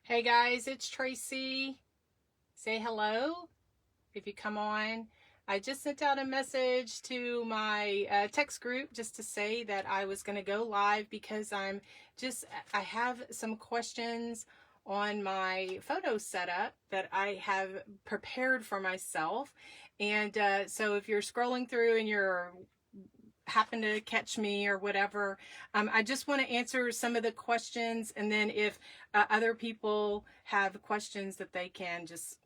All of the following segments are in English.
Hey guys, it's Tracy. Say hello if you come on. I just sent out a message to my text group just to say that I was going to go live because I have some questions on my photo setup that I have prepared for myself. And so if you're scrolling through and you're happen to catch me or whatever, I just want to answer some of the questions, and then if other people have questions that they can just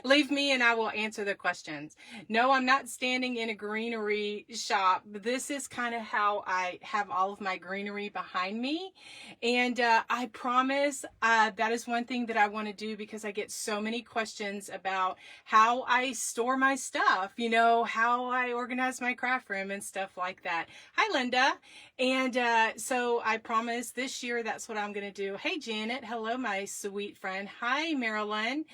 leave me and I will answer the questions. No, I'm not standing in a greenery shop. This is kind of how I have all of my greenery behind me. And I promise that is one thing that I want to do because I get so many questions about how I store my stuff, you know, how I organize my craft room and stuff like that. Hi, Linda. And so I promise this year that's what I'm going to do. Hey, Janet. Hello, my sweet friend. Hi, Marilyn.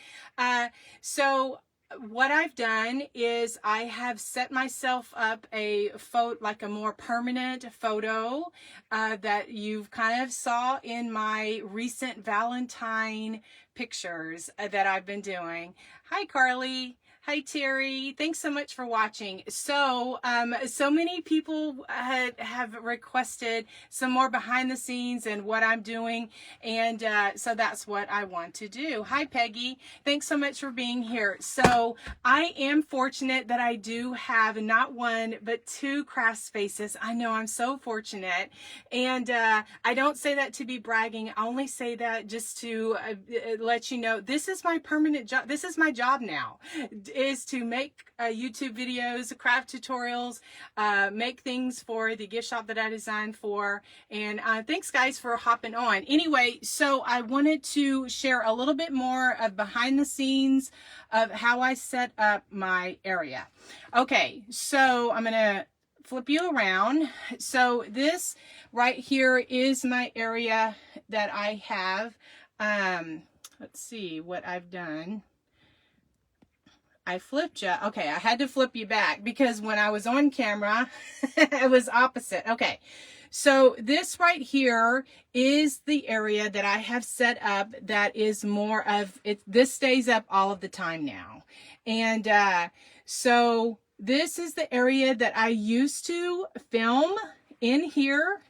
So what I've done is I have set myself up a photo, like a more permanent photo that you've kind of saw in my recent Valentine pictures that I've been doing. Hi, Carly. Hi, Terry. Thanks so much for watching. So, so many people have requested some more behind the scenes and what I'm doing. And so that's what I want to do. Hi, Peggy. Thanks so much for being here. So I am fortunate that I do have not one, but two craft spaces. I know I'm so fortunate. And I don't say that to be bragging. I only say that just to let you know, this is my permanent job. This is my job now, is to make YouTube videos, craft tutorials, make things for the gift shop that I designed for. And thanks guys for hopping on. Anyway, so I wanted to share a little bit more of behind the scenes of how I set up my area. Okay, so I'm gonna flip you around. So this right here is my area that I have. Let's see what I've done. I flipped you. Okay, I had to flip you back because when I was on camera, it was opposite. Okay, so this right here is the area that I have set up that is more of it. This stays up all of the time now. And so this is the area that I used to film in here.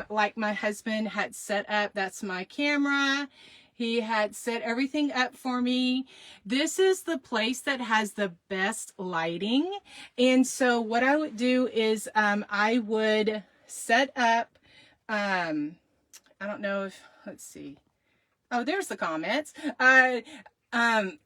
Like my husband had set up. That's my camera. He had set everything up for me. This is the place that has the best lighting. And so what I would do is I would set up, I don't know if, let's see. Oh, there's the comments. I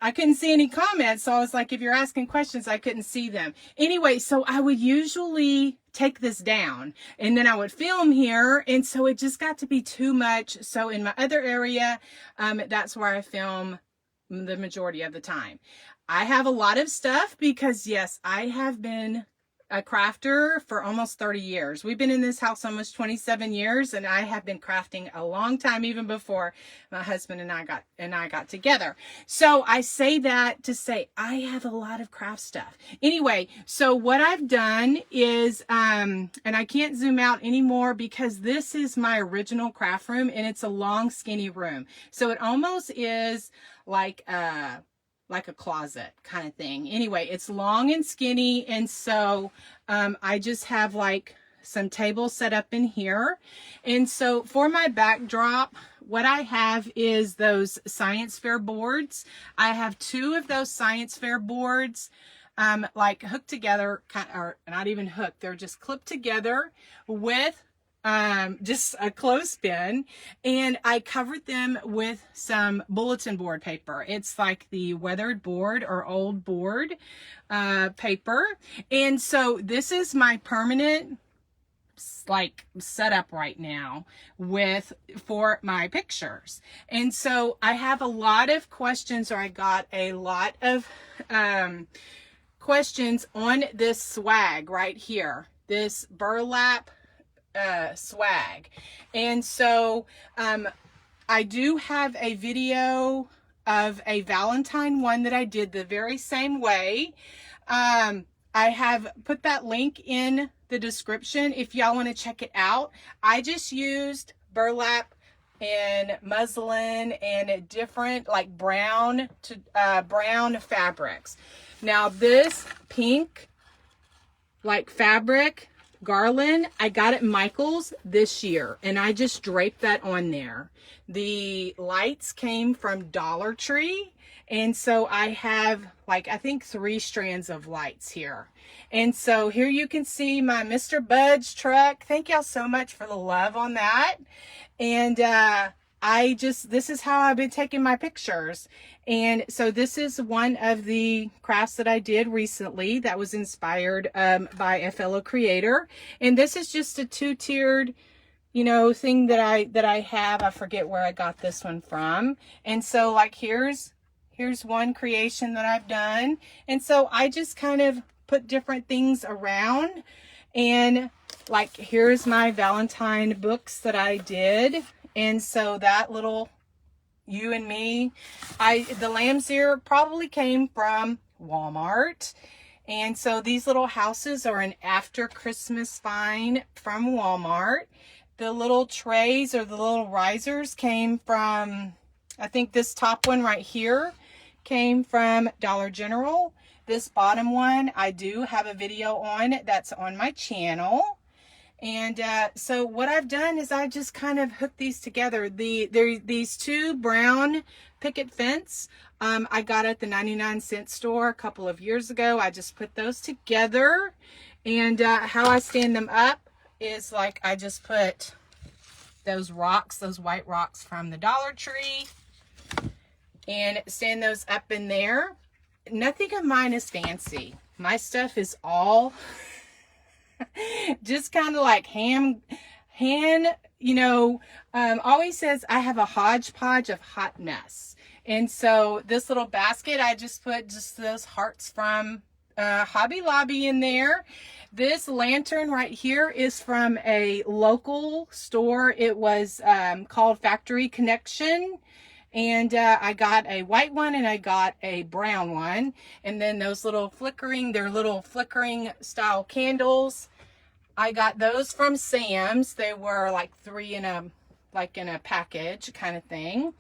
couldn't see any comments, so I was like, if you're asking questions, I couldn't see them. Anyway, so I would usually take this down and then I would film here, and so it just got to be too much. So in my other area, that's where I film the majority of the time. I have a lot of stuff because yes, I have been a crafter for almost 30 years. We've been in this house almost 27 years, and I have been crafting a long time, even before my husband and I got together. So I say that to say I have a lot of craft stuff. Anyway, so what I've done is, and I can't zoom out anymore because this is my original craft room, and it's a long, skinny room. So it almost is like a closet kind of thing. Anyway, it's long and skinny, and so I just have like some tables set up in here. And so for my backdrop, what I have is those science fair boards. I have two of those science fair boards like hooked together, or not even hooked, they're just clipped together with just a clothespin, and I covered them with some bulletin board paper. It's like the weathered board or old board paper. And so this is my permanent like setup right now for my pictures. And so I have a lot of questions, or I got a lot of questions on this swag right here, this burlap swag. And so I do have a video of a Valentine one that I did the very same way. I have put that link in the description if y'all want to check it out. I just used burlap and muslin and different like brown fabrics. Now this pink like fabric garland, I got at Michael's this year, and I just draped that on there. The lights came from Dollar Tree, and so I have like, I think 3 strands of lights here. And so here you can see my Mr. Bud's truck. Thank y'all so much for the love on that. And this is how I've been taking my pictures. And so this is one of the crafts that I did recently that was inspired by a fellow creator. And this is just a 2-tiered, you know, thing that I have. I forget where I got this one from. And so like here's one creation that I've done. And so I just kind of put different things around. And like here's my Valentine books that I did. And so that little you and me, the lamb's ear probably came from Walmart. And so these little houses are an after Christmas find from Walmart. The little trays or the little risers came from, I think this top one right here came from Dollar General. This bottom one, I do have a video on that's on my channel. And so what I've done is I just kind of hooked these together. These 2 brown picket fence I got at the 99-cent store a couple of years ago. I just put those together. And how I stand them up is like I just put those rocks, those white rocks from the Dollar Tree, and stand those up in there. Nothing of mine is fancy. My stuff is all just kind of like hand, you know, always says I have a hodgepodge of hot mess. And so this little basket, I just put just those hearts from Hobby Lobby in there. This lantern right here is from a local store. It was called Factory Connection. And I got a white one and I got a brown one. And then those little flickering, they're little flickering style candles. I got those from Sam's. They were like 3 in a package kind of thing.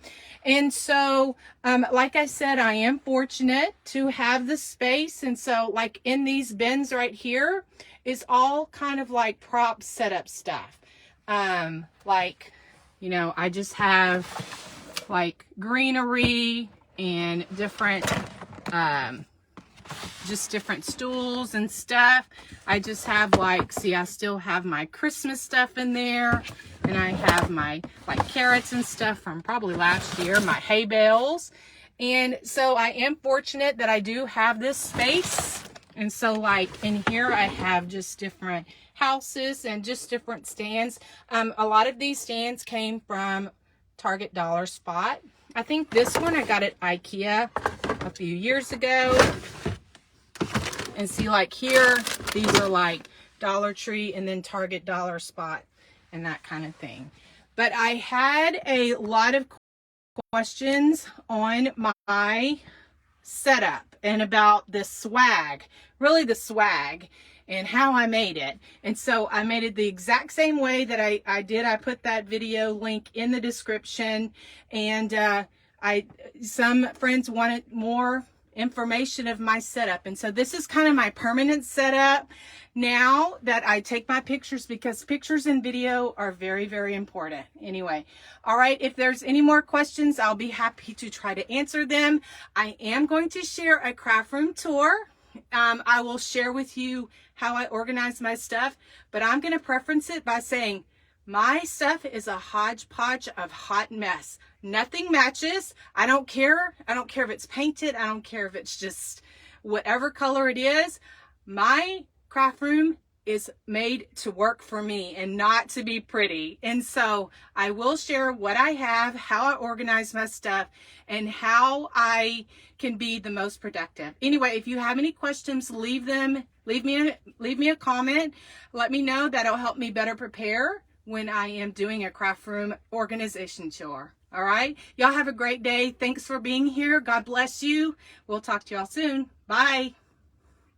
And so, like I said, I am fortunate to have the space. And so like in these bins right here is all kind of like prop setup stuff. Like, you know, I just have like greenery and different just different stools and stuff. I just have like, see, I still have my Christmas stuff in there, and I have my like carrots and stuff from probably last year, my hay bales. And so I am fortunate that I do have this space. And so like in here I have just different houses and just different stands. A lot of these stands came from Target Dollar Spot. I think this one I got at IKEA a few years ago. And see, like here, these are like Dollar Tree and then Target Dollar Spot and that kind of thing. But I had a lot of questions on my setup and about the swag, really the swag, and how I made it. And so I made it the exact same way that I did. I put that video link in the description, and some friends wanted more information of my setup. And so this is kind of my permanent setup now that I take my pictures, because pictures and video are very, very important. Anyway, all right, if there's any more questions, I'll be happy to try to answer them. I am going to share a craft room tour. I will share with you how I organize my stuff, but I'm going to preference it by saying my stuff is a hodgepodge of hot mess. Nothing matches. I don't care. I don't care if it's painted. I don't care if it's just whatever color it is. My craft room is made to work for me and not to be pretty. And so I will share what I have, how I organize my stuff, and how I can be the most productive. Anyway, if you have any questions, leave me a comment. Let me know. That'll help me better prepare when I am doing a craft room organization chore. All right. Y'all have a great day. Thanks for being here. God bless you. We'll talk to y'all soon. Bye.